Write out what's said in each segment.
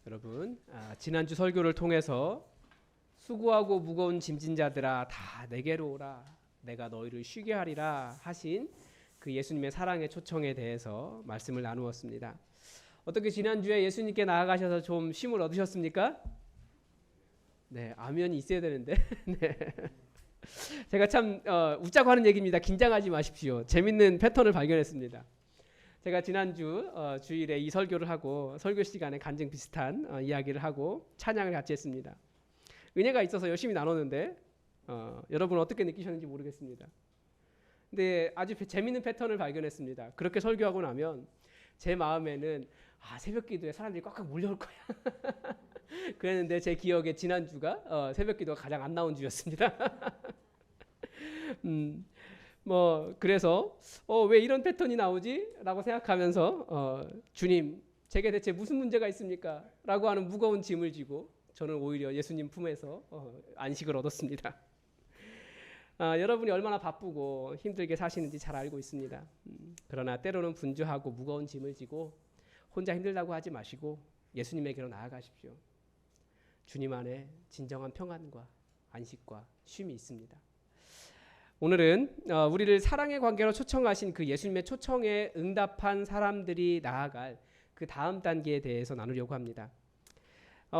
여러분, 지난주 설교를 통해서 수고하고 무거운 짐진 자들아 다 내게로 오라 내가 너희를 쉬게 하리라 하신 그 예수님의 사랑의 초청에 대해서 말씀을 나누었습니다. 어떻게 지난주에 예수님께 나아가셔서 좀 쉼을 얻으셨습니까? 네, 아멘이 있어야 되는데. 네. 제가 참 웃자고 하는 얘기입니다. 긴장하지 마십시오. 재밌는 패턴을 발견했습니다. 제가 지난주 주일에 이 설교를 하고 설교 시간에 간증 비슷한 이야기를 하고 찬양을 같이 했습니다. 은혜가 있어서 열심히 나눴는데 여러분 어떻게 느끼셨는지 모르겠습니다. 근데 아주 재밌는 패턴을 발견했습니다. 그렇게 설교하고 나면 제 마음에는 새벽 기도에 사람들이 꽉꽉 몰려올 거야. 그랬는데 제 기억에 지난주가 새벽 기도가 가장 안 나온 주였습니다. 그래서 왜 이런 패턴이 나오지? 라고 생각하면서 주님 제게 대체 무슨 문제가 있습니까? 라고 하는 무거운 짐을 지고 저는 오히려 예수님 품에서 안식을 얻었습니다. 여러분이 얼마나 바쁘고 힘들게 사시는지 잘 알고 있습니다. 그러나 때로는 분주하고 무거운 짐을 지고 혼자 힘들다고 하지 마시고 예수님에게로 나아가십시오. 주님 안에 진정한 평안과 안식과 쉼이 있습니다. 오늘은 우리를 사랑의 관계로 초청하신 그 예수님의 초청에 응답한 사람들이 나아갈 그 다음 단계에 대해서 나누려고 합니다.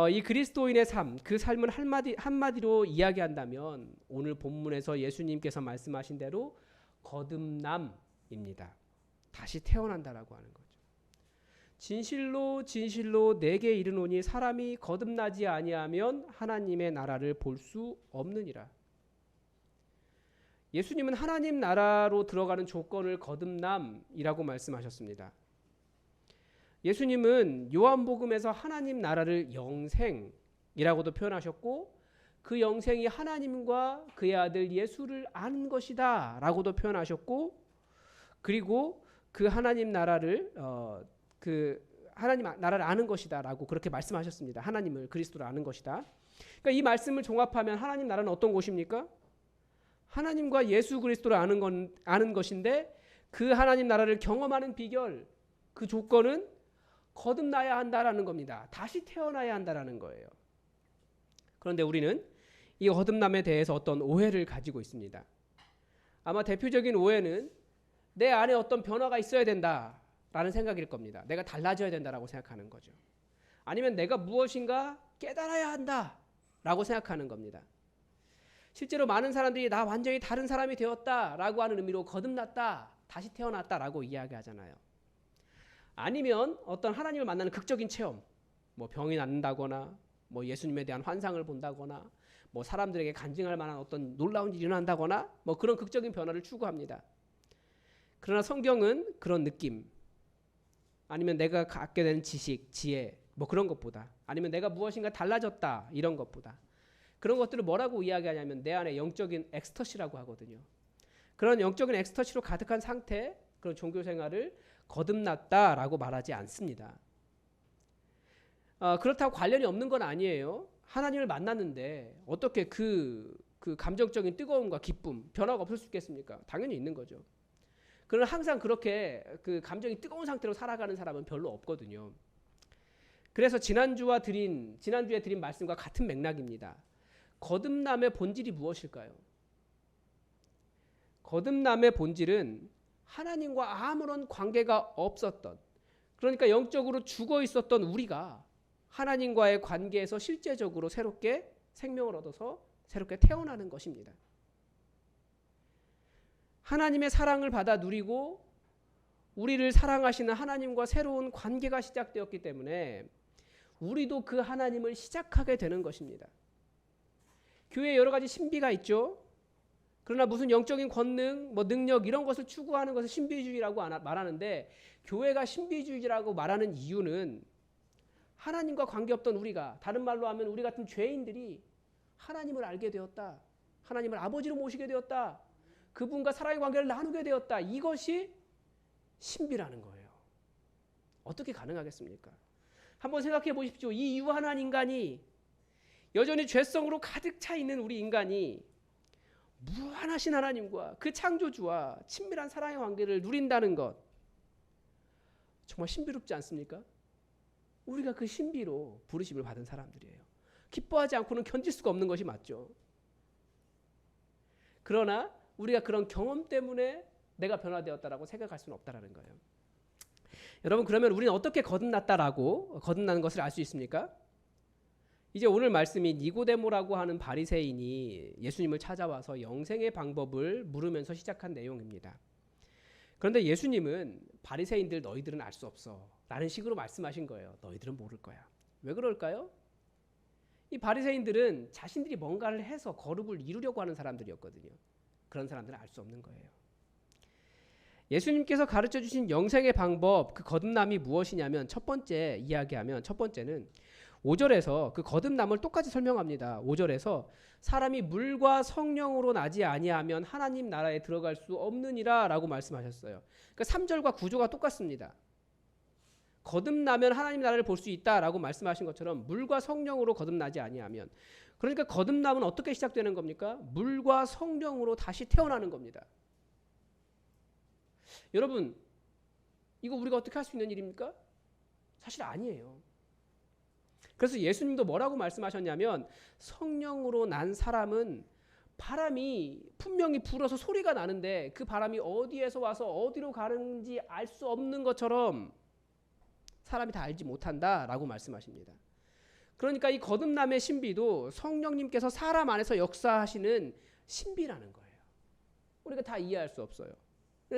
이 그리스도인의 삶, 그 삶을 한마디로 이야기한다면 오늘 본문에서 예수님께서 말씀하신 대로 거듭남입니다. 다시 태어난다라고 하는 거죠. 진실로 진실로 내게 이르노니 사람이 거듭나지 아니하면 하나님의 나라를 볼 수 없느니라. 예수님은 하나님 나라로 들어가는 조건을 거듭남이라고 말씀하셨습니다. 예수님은 요한복음에서 하나님 나라를 영생이라고도 표현하셨고 그 영생이 하나님과 그의 아들 예수를 아는 것이다 라고도 표현하셨고 그리고 그 하나님 나라를 하나님 나라를 아는 것이다 라고 그렇게 말씀하셨습니다. 하나님을 그리스도를 아는 것이다. 그러니까 이 말씀을 종합하면 하나님 나라는 어떤 곳입니까? 하나님과 예수 그리스도를 아는 것인데 그 하나님 나라를 경험하는 비결, 그 조건은 거듭나야 한다라는 겁니다. 다시 태어나야 한다라는 거예요. 그런데 우리는 이 거듭남에 대해서 어떤 오해를 가지고 있습니다. 아마 대표적인 오해는 내 안에 어떤 변화가 있어야 된다라는 생각일 겁니다. 내가 달라져야 된다라고 생각하는 거죠. 아니면 내가 무엇인가 깨달아야 한다라고 생각하는 겁니다. 실제로 많은 사람들이 나 완전히 다른 사람이 되었다라고 하는 의미로 거듭났다, 다시 태어났다라고 이야기하잖아요. 아니면 어떤 하나님을 만나는 극적인 체험, 병이 낫는다거나, 예수님에 대한 환상을 본다거나, 사람들에게 간증할 만한 어떤 놀라운 일이 일어난다거나, 그런 극적인 변화를 추구합니다. 그러나 성경은 그런 느낌, 아니면 내가 갖게 되는 지식, 지혜, 그런 것보다, 아니면 내가 무엇인가 달라졌다 이런 것보다. 그런 것들을 뭐라고 이야기하냐면 내 안에 영적인 엑스터시라고 하거든요. 그런 영적인 엑스터시로 가득한 상태, 그런 종교 생활을 거듭났다라고 말하지 않습니다. 그렇다고 관련이 없는 건 아니에요. 하나님을 만났는데 어떻게 그 감정적인 뜨거움과 기쁨, 변화가 없을 수 있겠습니까? 당연히 있는 거죠. 그러나 항상 그렇게 그 감정이 뜨거운 상태로 살아가는 사람은 별로 없거든요. 그래서 지난주에 드린 말씀과 같은 맥락입니다. 거듭남의 본질이 무엇일까요? 거듭남의 본질은 하나님과 아무런 관계가 없었던, 그러니까 영적으로 죽어 있었던 우리가 하나님과의 관계에서 실제적으로 새롭게 생명을 얻어서 새롭게 태어나는 것입니다. 하나님의 사랑을 받아 누리고 우리를 사랑하시는 하나님과 새로운 관계가 시작되었기 때문에 우리도 그 하나님을 시작하게 되는 것입니다. 교회에 여러 가지 신비가 있죠. 그러나 무슨 영적인 권능, 능력 이런 것을 추구하는 것을 신비주의라고 말하는데 교회가 신비주의라고 말하는 이유는 하나님과 관계없던 우리가, 다른 말로 하면 우리 같은 죄인들이 하나님을 알게 되었다. 하나님을 아버지로 모시게 되었다. 그분과 사랑의 관계를 나누게 되었다. 이것이 신비라는 거예요. 어떻게 가능하겠습니까? 한번 생각해 보십시오. 이 유한한 인간이 여전히 죄성으로 가득 차 있는 우리 인간이 무한하신 하나님과 그 창조주와 친밀한 사랑의 관계를 누린다는 것 정말 신비롭지 않습니까? 우리가 그 신비로 부르심을 받은 사람들이에요. 기뻐하지 않고는 견딜 수가 없는 것이 맞죠. 그러나 우리가 그런 경험 때문에 내가 변화되었다라고 생각할 수는 없다라는 거예요. 여러분, 그러면 우리는 어떻게 거듭나는 것을 알 수 있습니까? 이제 오늘 말씀이 니고데모라고 하는 바리새인이 예수님을 찾아와서 영생의 방법을 물으면서 시작한 내용입니다. 그런데 예수님은 바리새인들 너희들은 알 수 없어 라는 식으로 말씀하신 거예요. 너희들은 모를 거야. 왜 그럴까요? 이 바리새인들은 자신들이 뭔가를 해서 거룩을 이루려고 하는 사람들이었거든요. 그런 사람들은 알 수 없는 거예요. 예수님께서 가르쳐 주신 영생의 방법, 그 거듭남이 무엇이냐면 첫 번째는 5절에서 그 거듭남을 똑같이 설명합니다. 5절에서 사람이 물과 성령으로 나지 아니하면 하나님 나라에 들어갈 수 없느니라 라고 말씀하셨어요. 그러니까 3절과 구조가 똑같습니다. 거듭나면 하나님 나라를 볼 수 있다라고 말씀하신 것처럼 물과 성령으로 거듭나지 아니하면, 그러니까 거듭남은 어떻게 시작되는 겁니까? 물과 성령으로 다시 태어나는 겁니다. 여러분, 이거 우리가 어떻게 할 수 있는 일입니까? 사실 아니에요. 그래서 예수님도 뭐라고 말씀하셨냐면 성령으로 난 사람은 바람이 분명히 불어서 소리가 나는데 그 바람이 어디에서 와서 어디로 가는지 알 수 없는 것처럼 사람이 다 알지 못한다라고 말씀하십니다. 그러니까 이 거듭남의 신비도 성령님께서 사람 안에서 역사하시는 신비라는 거예요. 우리가 다 이해할 수 없어요.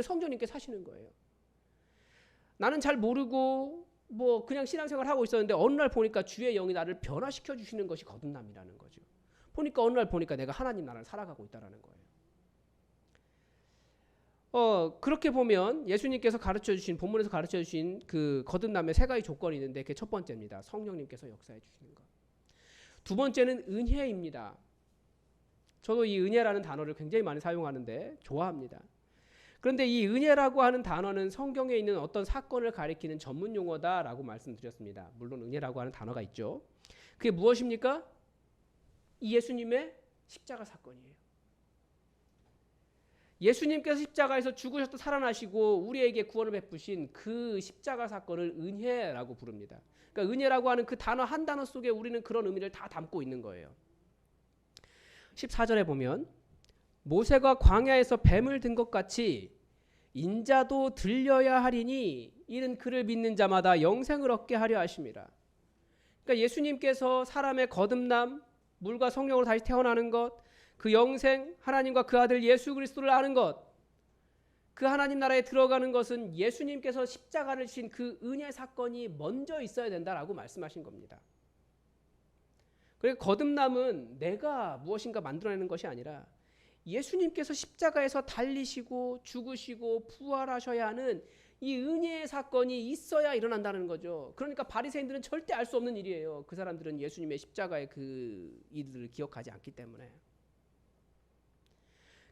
성령님께서 하시는 거예요. 나는 잘 모르고 그냥 신앙생활 하고 있었는데 어느 날 보니까 주의 영이 나를 변화시켜 주시는 것이 거듭남이라는 거죠. 어느 날 보니까 내가 하나님 나라를 살아가고 있다는 거예요. 그렇게 보면 예수님께서 본문에서 가르쳐 주신 그 거듭남의 세 가지 조건이 있는데 그게 첫 번째입니다. 성령님께서 역사해 주시는 것. 두 번째는 은혜입니다. 저도 이 은혜라는 단어를 굉장히 많이 사용하는데 좋아합니다. 그런데 이 은혜라고 하는 단어는 성경에 있는 어떤 사건을 가리키는 전문 용어다라고 말씀드렸습니다. 물론 은혜라고 하는 단어가 있죠. 그게 무엇입니까? 이 예수님의 십자가 사건이에요. 예수님께서 십자가에서 죽으셔서 살아나시고 우리에게 구원을 베푸신 그 십자가 사건을 은혜라고 부릅니다. 그러니까 은혜라고 하는 그 단어 한 단어 속에 우리는 그런 의미를 다 담고 있는 거예요. 14절에 보면 모세가 광야에서 뱀을 든 것 같이 인자도 들려야 하리니 이는 그를 믿는 자마다 영생을 얻게 하려 하심이라. 그러니까 예수님께서 사람의 거듭남, 물과 성령으로 다시 태어나는 것, 그 영생, 하나님과 그 아들 예수 그리스도를 아는 것, 그 하나님 나라에 들어가는 것은 예수님께서 십자가를 지신 그 은혜 사건이 먼저 있어야 된다라고 말씀하신 겁니다. 그러니까 거듭남은 내가 무엇인가 만들어내는 것이 아니라 예수님께서 십자가에서 달리시고 죽으시고 부활하셔야 하는 이 은혜의 사건이 있어야 일어난다는 거죠. 그러니까 바리새인들은 절대 알 수 없는 일이에요. 그 사람들은 예수님의 십자가의 그 일들을 기억하지 않기 때문에.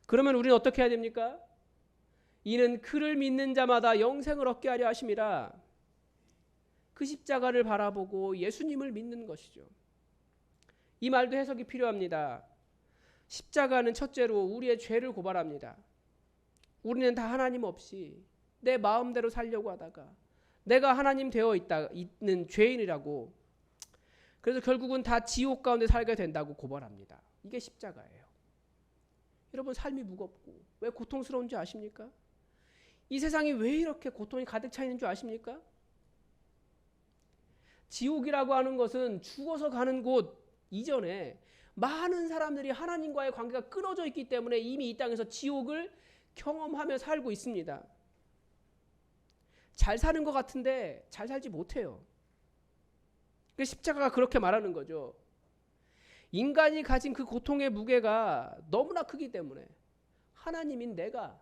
그러면 우리는 어떻게 해야 됩니까? 이는 그를 믿는 자마다 영생을 얻게 하려 하심이라. 그 십자가를 바라보고 예수님을 믿는 것이죠. 이 말도 해석이 필요합니다. 십자가는 첫째로 우리의 죄를 고발합니다. 우리는 다 하나님 없이 내 마음대로 살려고 하다가 내가 하나님 되어 있는 죄인이라고, 그래서 결국은 다 지옥 가운데 살게 된다고 고발합니다. 이게 십자가예요. 여러분, 삶이 무겁고 왜 고통스러운 줄 아십니까? 이 세상이 왜 이렇게 고통이 가득 차 있는 줄 아십니까? 지옥이라고 하는 것은 죽어서 가는 곳 이전에 많은 사람들이 하나님과의 관계가 끊어져 있기 때문에 이미 이 땅에서 지옥을 경험하며 살고 있습니다. 잘 사는 것 같은데 잘 살지 못해요. 십자가가 그렇게 말하는 거죠. 인간이 가진 그 고통의 무게가 너무나 크기 때문에 하나님인 내가,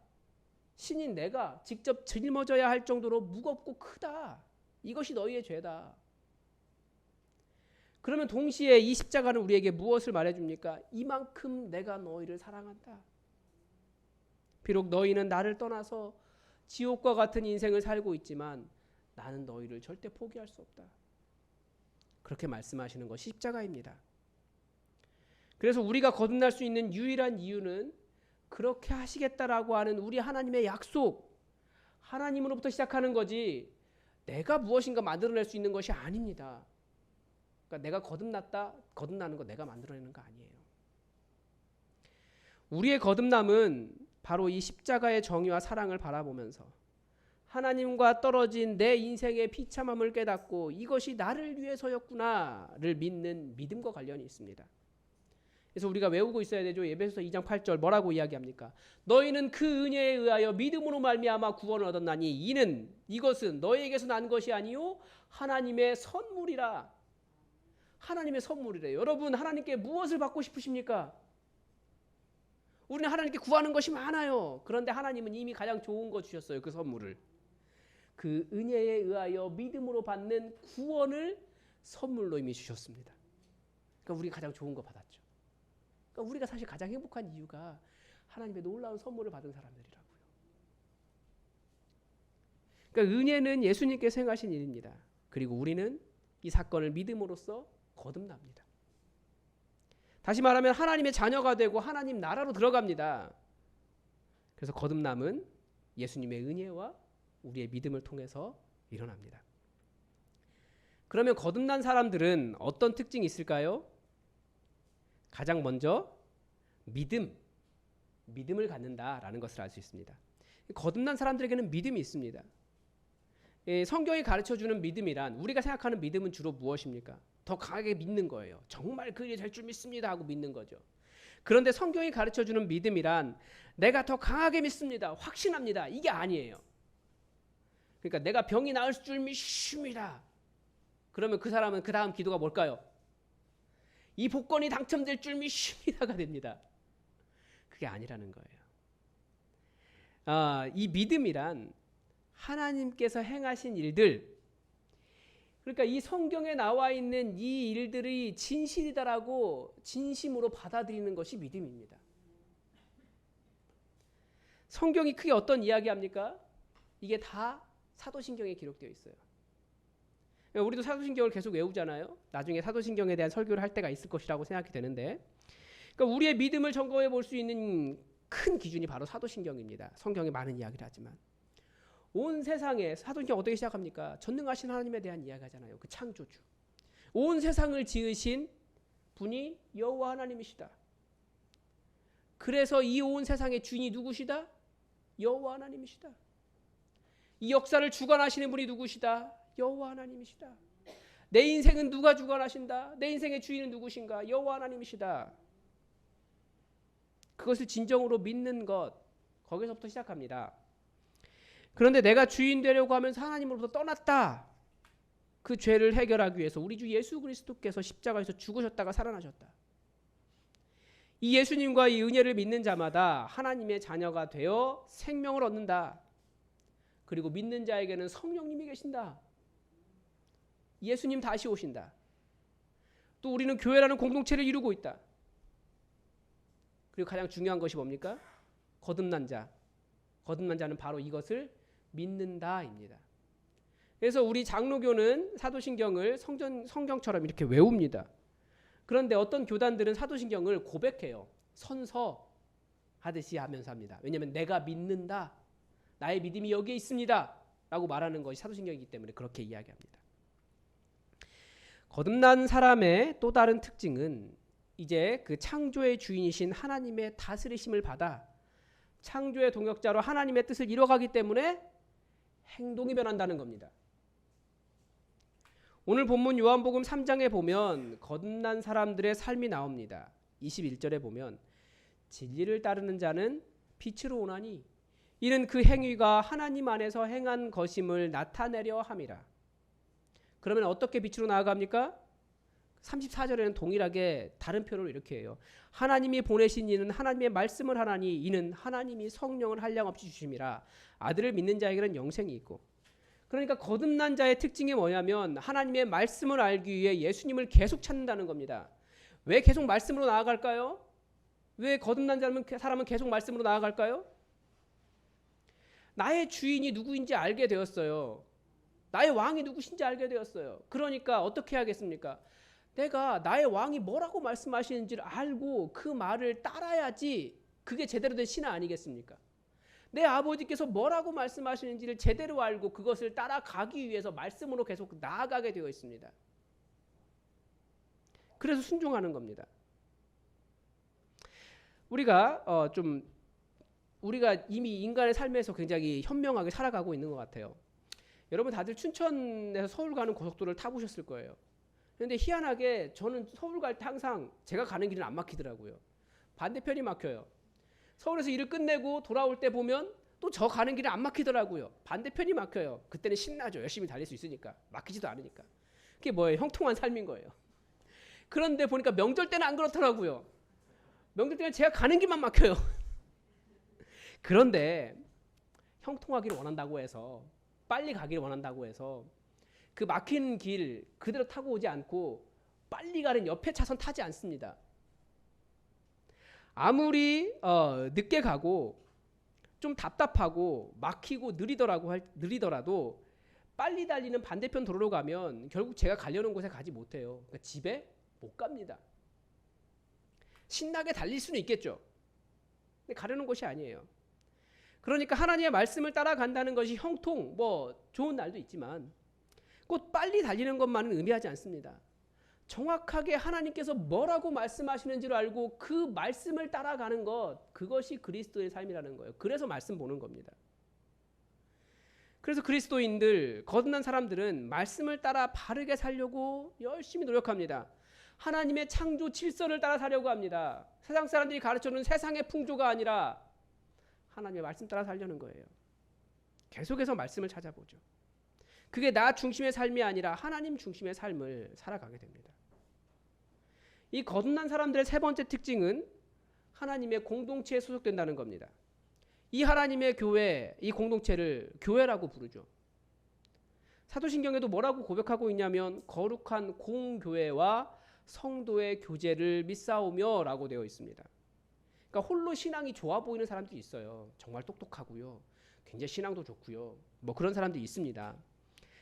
신인 내가 직접 짊어져야 할 정도로 무겁고 크다. 이것이 너희의 죄다. 그러면 동시에 이 십자가는 우리에게 무엇을 말해줍니까? 이만큼 내가 너희를 사랑한다. 비록 너희는 나를 떠나서 지옥과 같은 인생을 살고 있지만 나는 너희를 절대 포기할 수 없다. 그렇게 말씀하시는 것이 십자가입니다. 그래서 우리가 거듭날 수 있는 유일한 이유는 그렇게 하시겠다라고 하는 우리 하나님의 약속, 하나님으로부터 시작하는 거지 내가 무엇인가 만들어낼 수 있는 것이 아닙니다. 그러니까 내가 거듭나는 거 내가 만들어내는 거 아니에요. 우리의 거듭남은 바로 이 십자가의 정의와 사랑을 바라보면서 하나님과 떨어진 내 인생의 비참함을 깨닫고 이것이 나를 위해서였구나를 믿는 믿음과 관련이 있습니다. 그래서 우리가 외우고 있어야 되죠. 에베소서 2장 8절 뭐라고 이야기합니까? 너희는 그 은혜에 의하여 믿음으로 말미암아 구원을 얻었나니 이것은 너희에게서 난 것이 아니요 하나님의 선물이라. 하나님의 선물이래요. 여러분 하나님께 무엇을 받고 싶으십니까? 우리는 하나님께 구하는 것이 많아요. 그런데 하나님은 이미 가장 좋은 거 주셨어요. 그 선물을. 그 은혜에 의하여 믿음으로 받는 구원을 선물로 이미 주셨습니다. 그러니까 우리가 가장 좋은 거 받았죠. 그러니까 우리가 사실 가장 행복한 이유가 하나님의 놀라운 선물을 받은 사람들이라고요. 그러니까 은혜는 예수님께서 행하신 일입니다. 그리고 우리는 이 사건을 믿음으로써 거듭납니다. 다시 말하면 하나님의 자녀가 되고 하나님 나라로 들어갑니다. 그래서 거듭남은 예수님의 은혜와 우리의 믿음을 통해서 일어납니다. 그러면 거듭난 사람들은 어떤 특징이 있을까요? 가장 먼저 믿음을 갖는다라는 것을 알 수 있습니다. 거듭난 사람들에게는 믿음이 있습니다. 성경이 가르쳐주는 믿음이란 우리가 생각하는 믿음은 주로 무엇입니까? 더 강하게 믿는 거예요. 정말 그 일이 될 줄 믿습니다 하고 믿는 거죠. 그런데 성경이 가르쳐주는 믿음이란 내가 더 강하게 믿습니다. 확신합니다. 이게 아니에요. 그러니까 내가 병이 나을 줄 믿습니다. 그러면 그 사람은 그 다음 기도가 뭘까요? 이 복권이 당첨될 줄 믿습니다가 됩니다. 그게 아니라는 거예요. 이 믿음이란 하나님께서 행하신 일들, 그러니까 이 성경에 나와 있는 이 일들이 진실이다라고 진심으로 받아들이는 것이 믿음입니다. 성경이 크게 어떤 이야기합니까? 이게 다 사도신경에 기록되어 있어요. 우리도 사도신경을 계속 외우잖아요. 나중에 사도신경에 대한 설교를 할 때가 있을 것이라고 생각이 되는데, 그러니까 우리의 믿음을 점검해 볼 수 있는 큰 기준이 바로 사도신경입니다. 성경에 많은 이야기를 하지만 온 세상에 사도신경 어떻게 시작합니까? 전능하신 하나님에 대한 이야기하잖아요. 그 창조주. 온 세상을 지으신 분이 여호와 하나님이시다. 그래서 이 온 세상의 주인이 누구시다? 여호와 하나님이시다. 이 역사를 주관하시는 분이 누구시다? 여호와 하나님이시다. 내 인생은 누가 주관하신다? 내 인생의 주인은 누구신가? 여호와 하나님이시다. 그것을 진정으로 믿는 것, 거기서부터 시작합니다. 그런데 내가 주인 되려고 하면서 하나님으로부터 떠났다. 그 죄를 해결하기 위해서 우리 주 예수 그리스도께서 십자가에서 죽으셨다가 살아나셨다. 이 예수님과 이 은혜를 믿는 자마다 하나님의 자녀가 되어 생명을 얻는다. 그리고 믿는 자에게는 성령님이 계신다. 예수님 다시 오신다. 또 우리는 교회라는 공동체를 이루고 있다. 그리고 가장 중요한 것이 뭡니까? 거듭난 자. 거듭난 자는 바로 이것을 믿는다입니다. 그래서 우리 장로교는 사도신경을 성경처럼 이렇게 외웁니다. 그런데 어떤 교단들은 사도신경을 고백해요. 선서하듯이 하면서 합니다. 왜냐하면 내가 믿는다. 나의 믿음이 여기에 있습니다. 라고 말하는 것이 사도신경이기 때문에 그렇게 이야기합니다. 거듭난 사람의 또 다른 특징은 이제 그 창조의 주인이신 하나님의 다스리심을 받아 창조의 동역자로 하나님의 뜻을 이뤄가기 때문에 행동이 변한다는 겁니다. 오늘 본문 요한복음 3장에 보면 거듭난 사람들의 삶이 나옵니다. 21절에 보면 진리를 따르는 자는 빛으로 오나니 이는 그 행위가 하나님 안에서 행한 것임을 나타내려 함이라. 그러면 어떻게 빛으로 나아갑니까? 34절에는 동일하게 다른 표현으로 이렇게 해요. 하나님이 보내신 이는 하나님의 말씀을 하나니 이는 하나님이 성령을 한량없이 주심이라. 아들을 믿는 자에게는 영생이 있고. 그러니까 거듭난 자의 특징이 뭐냐면 하나님의 말씀을 알기 위해 예수님을 계속 찾는다는 겁니다. 왜 계속 말씀으로 나아갈까요? 왜 거듭난 사람은 계속 말씀으로 나아갈까요? 나의 주인이 누구인지 알게 되었어요. 나의 왕이 누구신지 알게 되었어요. 그러니까 어떻게 하겠습니까? 내가 나의 왕이 뭐라고 말씀하시는지를 알고 그 말을 따라야지 그게 제대로 된 신화 아니겠습니까? 내 아버지께서 뭐라고 말씀하시는지를 제대로 알고 그것을 따라가기 위해서 말씀으로 계속 나아가게 되어 있습니다. 그래서 순종하는 겁니다. 우리가 이미 인간의 삶에서 굉장히 현명하게 살아가고 있는 것 같아요. 여러분 다들 춘천에서 서울 가는 고속도로를 타보셨을 거예요. 그런데 희한하게 저는 서울 갈 때 항상 제가 가는 길은 안 막히더라고요. 반대편이 막혀요. 서울에서 일을 끝내고 돌아올 때 보면 또 저 가는 길은 안 막히더라고요. 반대편이 막혀요. 그때는 신나죠. 열심히 달릴 수 있으니까. 막히지도 않으니까. 그게 뭐예요? 형통한 삶인 거예요. 그런데 보니까 명절 때는 안 그렇더라고요. 명절 때는 제가 가는 길만 막혀요. 그런데 형통하기를 원한다고 해서, 빨리 가기를 원한다고 해서 그 막힌 길 그대로 타고 오지 않고 빨리 가는 옆에 차선 타지 않습니다. 아무리 늦게 가고 좀 답답하고 막히고 느리더라도 빨리 달리는 반대편 도로로 가면 결국 제가 가려는 곳에 가지 못해요. 그러니까 집에 못 갑니다. 신나게 달릴 수는 있겠죠. 근데 가려는 곳이 아니에요. 그러니까 하나님의 말씀을 따라간다는 것이 형통, 좋은 날도 있지만 꼭 빨리 달리는 것만은 의미하지 않습니다. 정확하게 하나님께서 뭐라고 말씀하시는지를 알고 그 말씀을 따라가는 것, 그것이 그리스도의 삶이라는 거예요. 그래서 말씀 보는 겁니다. 그래서 그리스도인들, 거듭난 사람들은 말씀을 따라 바르게 살려고 열심히 노력합니다. 하나님의 창조 질서를 따라 살려고 합니다. 세상 사람들이 가르쳐주는 세상의 풍조가 아니라 하나님의 말씀 따라 살려는 거예요. 계속해서 말씀을 찾아보죠. 그게 나 중심의 삶이 아니라 하나님 중심의 삶을 살아가게 됩니다. 이 거듭난 사람들의 세 번째 특징은 하나님의 공동체에 소속된다는 겁니다. 이 하나님의 교회, 이 공동체를 교회라고 부르죠. 사도신경에도 뭐라고 고백하고 있냐면 거룩한 공교회와 성도의 교제를 믿사오며 라고 되어 있습니다. 그러니까 홀로 신앙이 좋아 보이는 사람들이 있어요. 정말 똑똑하고요. 굉장히 신앙도 좋고요. 그런 사람들이 있습니다.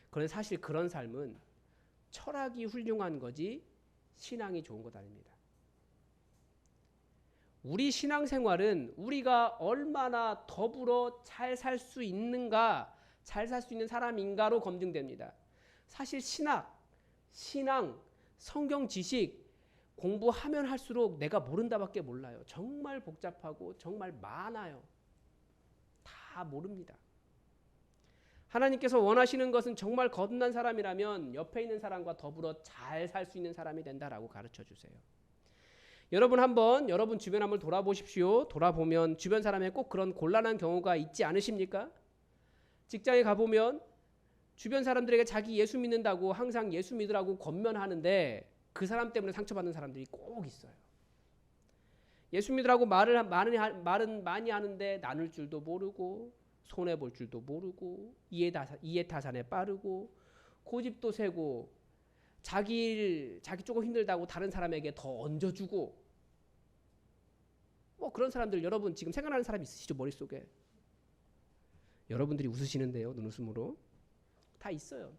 그런데 사실 그런 삶은 철학이 훌륭한 거지 신앙이 좋은 것 아닙니다. 우리 신앙생활은 우리가 얼마나 더불어 잘 살 수 있는가, 잘 살 수 있는 사람인가로 검증됩니다. 사실 신앙, 성경 지식 공부하면 할수록 내가 모른다밖에 몰라요. 정말 복잡하고 정말 많아요. 다 모릅니다. 하나님께서 원하시는 것은 정말 거듭난 사람이라면 옆에 있는 사람과 더불어 잘 살 수 있는 사람이 된다라고 가르쳐 주세요. 여러분 여러분 주변 한번 돌아보십시오. 돌아보면 주변 사람에 꼭 그런 곤란한 경우가 있지 않으십니까? 직장에 가보면 주변 사람들에게 자기 예수 믿는다고 항상 예수 믿으라고 권면하는데 그 사람 때문에 상처받는 사람들이 꼭 있어요. 예수 믿으라고 말은 많이 하는데 나눌 줄도 모르고 손해볼 줄도 모르고 이해타산에 빠르고 고집도 세고 자기 조금 힘들다고 다른 사람에게 더 얹어주고 그런 사람들 여러분 지금 생각나는 사람 있으시죠? 머릿속에. 여러분들이 웃으시는데요. 눈웃음으로. 다 있어요.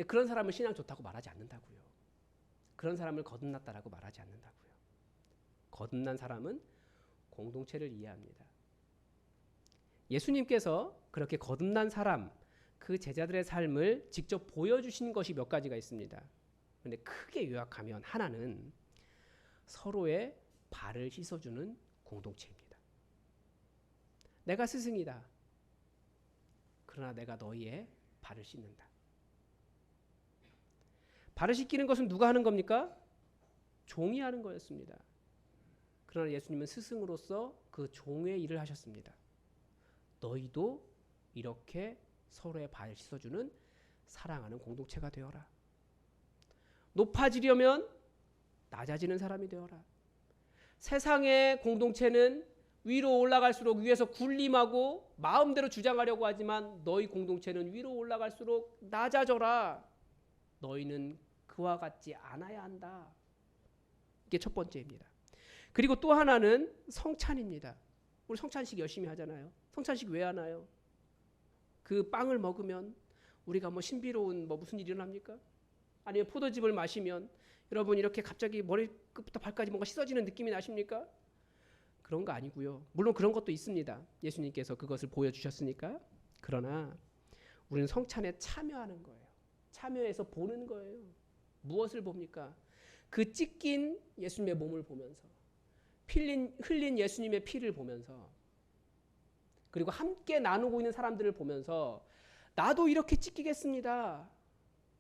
그런 사람을 신앙 좋다고 말하지 않는다고요. 그런 사람을 거듭났다라고 말하지 않는다고요. 거듭난 사람은 공동체를 이해합니다. 예수님께서 그렇게 거듭난 사람, 그 제자들의 삶을 직접 보여주신 것이 몇 가지가 있습니다. 그런데 크게 요약하면 하나는 서로의 발을 씻어주는 공동체입니다. 내가 스승이다. 그러나 내가 너희의 발을 씻는다. 발을 씻기는 것은 누가 하는 겁니까? 종이 하는 거였습니다. 그러나 예수님은 스승으로서 그 종의 일을 하셨습니다. 너희도 이렇게 서로의 발을 씻어주는 사랑하는 공동체가 되어라. 높아지려면 낮아지는 사람이 되어라. 세상의 공동체는 위로 올라갈수록 위에서 군림하고 마음대로 주장하려고 하지만 너희 공동체는 위로 올라갈수록 낮아져라. 너희는 그와 같지 않아야 한다. 이게 첫 번째입니다. 그리고 또 하나는 성찬입니다. 우리 성찬식 열심히 하잖아요. 성찬식 왜 하나요? 그 빵을 먹으면 우리가 신비로운 무슨 일이 일어납니까? 아니면 포도즙을 마시면 여러분 이렇게 갑자기 머리끝부터 발까지 뭔가 씻어지는 느낌이 나십니까? 그런 거 아니고요. 물론 그런 것도 있습니다. 예수님께서 그것을 보여주셨으니까. 그러나 우리는 성찬에 참여하는 거예요. 참여해서 보는 거예요. 무엇을 봅니까? 그 찢긴 예수님의 몸을 보면서, 흘린 예수님의 피를 보면서, 그리고 함께 나누고 있는 사람들을 보면서 나도 이렇게 찢기겠습니다.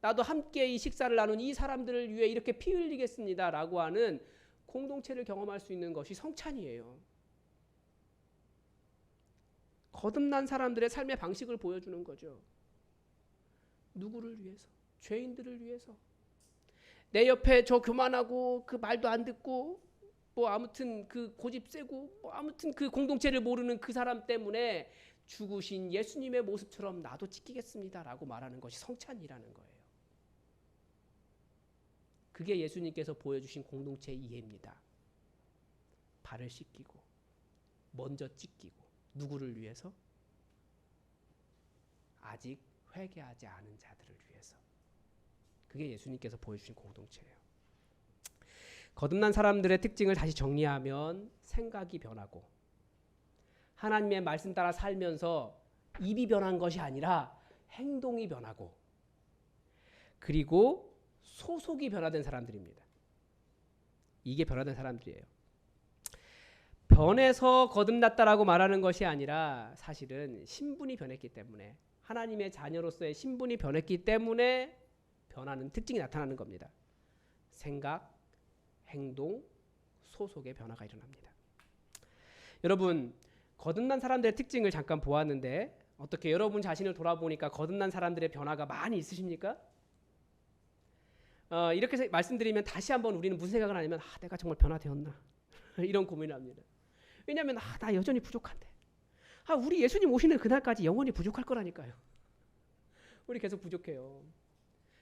나도 함께 이 식사를 나눈 이 사람들을 위해 이렇게 피 흘리겠습니다. 라고 하는 공동체를 경험할 수 있는 것이 성찬이에요. 거듭난 사람들의 삶의 방식을 보여주는 거죠. 누구를 위해서? 죄인들을 위해서. 내 옆에 저 교만하고 그 말도 안 듣고 뭐 아무튼 그 고집 세고 뭐 아무튼 그 공동체를 모르는 그 사람 때문에 죽으신 예수님의 모습처럼 나도 찢기겠습니다라고 말하는 것이 성찬이라는 거예요. 그게 예수님께서 보여주신 공동체의 이해입니다. 발을 씻기고 먼저 찢기고 누구를 위해서? 아직 회개하지 않은 자들을 위해서. 그게 예수님께서 보여주신 공동체예요. 거듭난 사람들의 특징을 다시 정리하면 생각이 변하고 하나님의 말씀 따라 살면서 입이 변한 것이 아니라 행동이 변하고 그리고 소속이 변화된 사람들입니다. 이게 변화된 사람들이에요. 변해서 거듭났다라고 말하는 것이 아니라 사실은 신분이 변했기 때문에 하나님의 자녀로서의 신분이 변했기 때문에 변하는 특징이 나타나는 겁니다. 생각, 행동, 소속의 변화가 일어납니다. 여러분, 거듭난 사람들의 특징을 잠깐 보았는데 어떻게 여러분 자신을 돌아보니까 거듭난 사람들의 변화가 많이 있으십니까? 이렇게 말씀드리면 다시 한번 우리는 무슨 생각을 하냐면 내가 정말 변화되었나 이런 고민을 합니다. 왜냐하면 나 여전히 부족한데 우리 예수님 오시는 그날까지 영원히 부족할 거라니까요. 우리 계속 부족해요.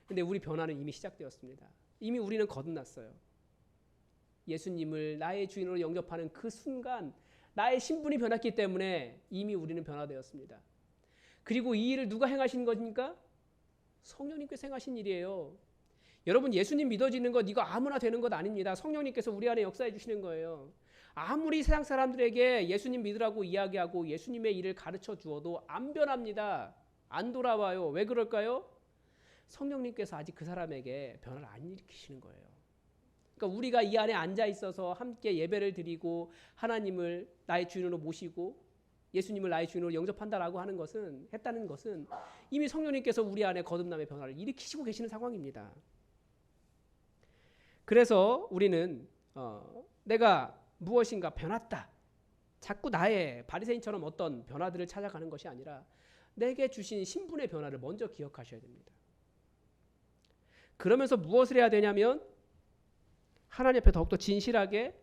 근데 우리 변화는 이미 시작되었습니다. 이미 우리는 거듭났어요. 예수님을 나의 주인으로 영접하는 그 순간 나의 신분이 변했기 때문에 이미 우리는 변화되었습니다. 그리고 이 일을 누가 행하신 겁니까? 성령님께서 행하신 일이에요. 여러분, 예수님 믿어지는 것 이거 아무나 되는 것 아닙니다. 성령님께서 우리 안에 역사해 주시는 거예요. 아무리 세상 사람들에게 예수님 믿으라고 이야기하고 예수님의 일을 가르쳐 주어도 안 변합니다. 안 돌아와요. 왜 그럴까요? 성령님께서 아직 그 사람에게 변화를 안 일으키시는 거예요. 그러니까 우리가 이 안에 앉아 있어서 함께 예배를 드리고 하나님을 나의 주인으로 모시고 예수님을 나의 주인으로 영접한다라고 했다는 것은 이미 성령님께서 우리 안에 거듭남의 변화를 일으키시고 계시는 상황입니다. 그래서 우리는 내가 무엇인가 변했다. 자꾸 나의 바리새인처럼 어떤 변화들을 찾아가는 것이 아니라 내게 주신 신분의 변화를 먼저 기억하셔야 됩니다. 그러면서 무엇을 해야 되냐면 하나님 앞에 더욱더 진실하게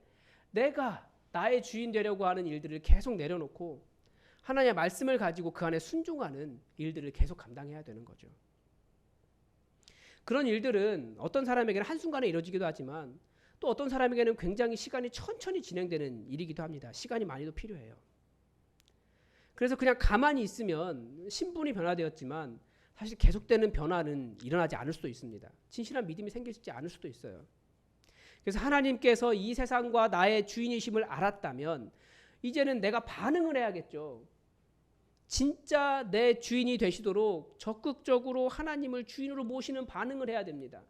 내가 나의 주인 되려고 하는 일들을 계속 내려놓고 하나님의 말씀을 가지고 그 안에 순종하는 일들을 계속 감당해야 되는 거죠. 그런 일들은 어떤 사람에게는 한순간에 이루어지기도 하지만 또 어떤 사람에게는 굉장히 시간이 천천히 진행되는 일이기도 합니다. 시간이 많이도 필요해요. 그래서 그냥 가만히 있으면 신분이 변화되었지만 사실 계속되는 변화는 일어나지 않을 수도 있습니다. 진실한 믿음이 생기지 않을 수도 있어요. 그래서 하나님께서 이 세상과 나의 주인이심을 알았다면 이제는 내가 반응을 해야겠죠. 진짜 내 주인이 되시도록 적극적으로 하나님을 주인으로 모시는 반응을 해야 됩니다.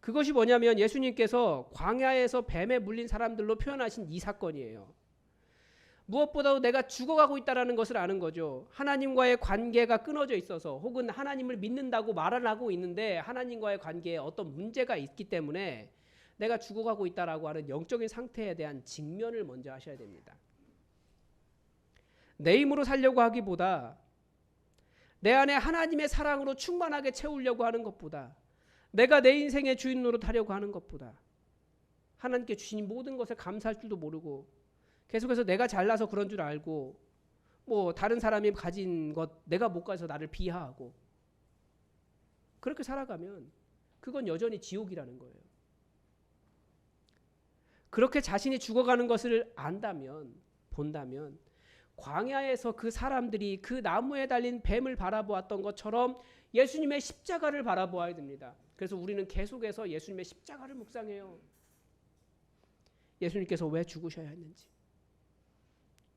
그것이 뭐냐면 예수님께서 광야에서 뱀에 물린 사람들로 표현하신 이 사건이에요. 무엇보다도 내가 죽어가고 있다는 것을 아는 거죠. 하나님과의 관계가 끊어져 있어서 혹은 하나님을 믿는다고 말을 하고 있는데 하나님과의 관계에 어떤 문제가 있기 때문에 내가 죽어가고 있다라고 하는 영적인 상태에 대한 직면을 먼저 하셔야 됩니다. 내 힘으로 살려고 하기보다 내 안에 하나님의 사랑으로 충만하게 채우려고 하는 것보다 내가 내 인생의 주인 노릇하려고 하는 것보다 하나님께 주신 모든 것에 감사할 줄도 모르고 계속해서 내가 잘나서 그런 줄 알고 뭐 다른 사람이 가진 것 내가 못 가서 나를 비하하고 그렇게 살아가면 그건 여전히 지옥이라는 거예요. 그렇게 자신이 죽어가는 것을 안다면 본다면 광야에서 그 사람들이 그 나무에 달린 뱀을 바라보았던 것처럼 예수님의 십자가를 바라보아야 됩니다. 그래서 우리는 계속해서 예수님의 십자가를 묵상해요. 예수님께서 왜 죽으셔야 했는지,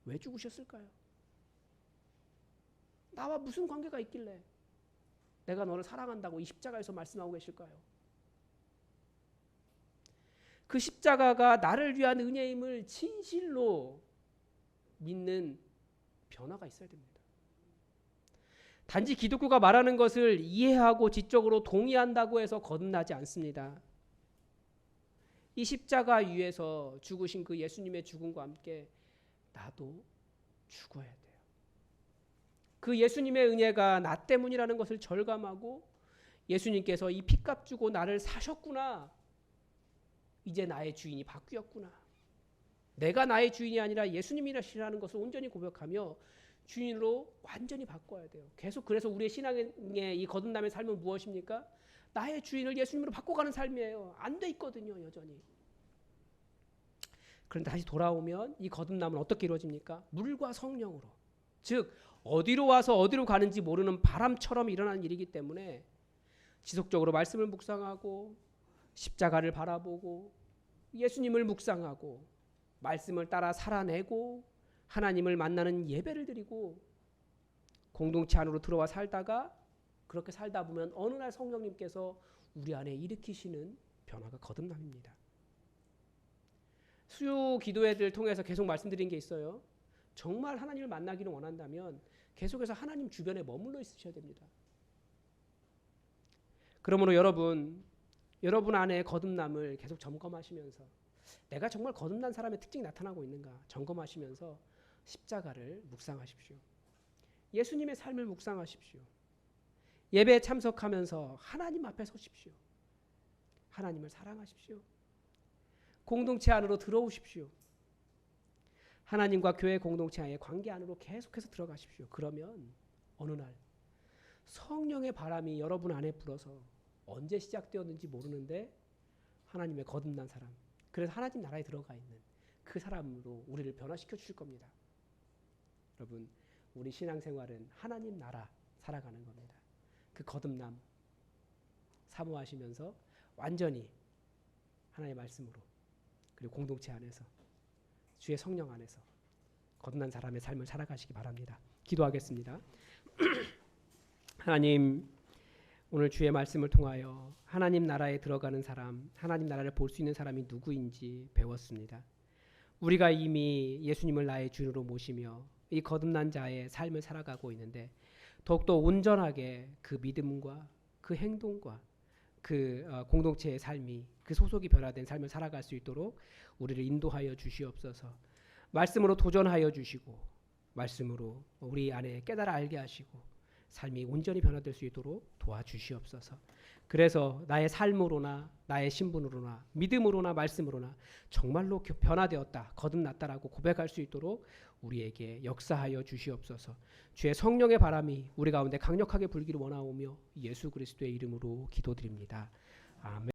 왜 죽으셨을까요? 나와 무슨 관계가 있길래 내가 너를 사랑한다고 이 십자가에서 말씀하고 계실까요? 그 십자가가 나를 위한 은혜임을 진실로 믿는 변화가 있어야 됩니다. 단지 기독교가 말하는 것을 이해하고 지적으로 동의한다고 해서 거듭나지 않습니다. 이 십자가 위에서 죽으신 그 예수님의 죽음과 함께 나도 죽어야 돼요. 그 예수님의 은혜가 나 때문이라는 것을 절감하고 예수님께서 이 핏값 주고 나를 사셨구나. 이제 나의 주인이 바뀌었구나. 내가 나의 주인이 아니라 예수님이라는 것을 온전히 고백하며 주인으로 완전히 바꿔야 돼요. 계속 그래서 우리의 신앙의 이 거듭남의 삶은 무엇입니까? 나의 주인을 예수님으로 바꿔가는 삶이에요. 안 돼 있거든요, 여전히. 그런데 다시 돌아오면 이 거듭남은 어떻게 이루어집니까? 물과 성령으로. 즉 어디로 와서 어디로 가는지 모르는 바람처럼 일어나는 일이기 때문에 지속적으로 말씀을 묵상하고 십자가를 바라보고 예수님을 묵상하고 말씀을 따라 살아내고 하나님을 만나는 예배를 드리고 공동체 안으로 들어와 살다가 그렇게 살다 보면 어느 날 성령님께서 우리 안에 일으키시는 변화가 거듭남입니다. 수요 기도회를 통해서 계속 말씀드린 게 있어요. 정말 하나님을 만나기를 원한다면 계속해서 하나님 주변에 머물러 있으셔야 됩니다. 그러므로 여러분 안에 거듭남을 계속 점검하시면서 내가 정말 거듭난 사람의 특징이 나타나고 있는가 점검하시면서 십자가를 묵상하십시오. 예수님의 삶을 묵상하십시오. 예배에 참석하면서 하나님 앞에 서십시오. 하나님을 사랑하십시오. 공동체 안으로 들어오십시오. 하나님과 교회 공동체의 관계 안으로 계속해서 들어가십시오. 그러면 어느 날 성령의 바람이 여러분 안에 불어서 언제 시작되었는지 모르는데 하나님의 거듭난 사람, 그래서 하나님 나라에 들어가 있는 그 사람으로 우리를 변화시켜 주실 겁니다. 여러분, 우리 신앙생활은 하나님 나라 살아가는 겁니다. 그 거듭남 사모하시면서 완전히 하나님의 말씀으로 그리고 공동체 안에서 주의 성령 안에서 거듭난 사람의 삶을 살아가시기 바랍니다. 기도하겠습니다. 하나님, 오늘 주의 말씀을 통하여 하나님 나라에 들어가는 사람, 하나님 나라를 볼 수 있는 사람이 누구인지 배웠습니다. 우리가 이미 예수님을 나의 주인으로 모시며 이 거듭난 자의 삶을 살아가고 있는데 더욱더 온전하게 그 믿음과 그 행동과 그 공동체의 삶이 그 소속이 변화된 삶을 살아갈 수 있도록 우리를 인도하여 주시옵소서. 말씀으로 도전하여 주시고 말씀으로 우리 안에 깨달아 알게 하시고 삶이 온전히 변화될 수 있도록 도와주시옵소서. 그래서 나의 삶으로나 나의 신분으로나 믿음으로나 말씀으로나 정말로 변화되었다, 거듭났다라고 고백할 수 있도록 우리에게 역사하여 주시옵소서. 주의 성령의 바람이 우리 가운데 강력하게 불기를 원하오며 예수 그리스도의 이름으로 기도드립니다. 아멘.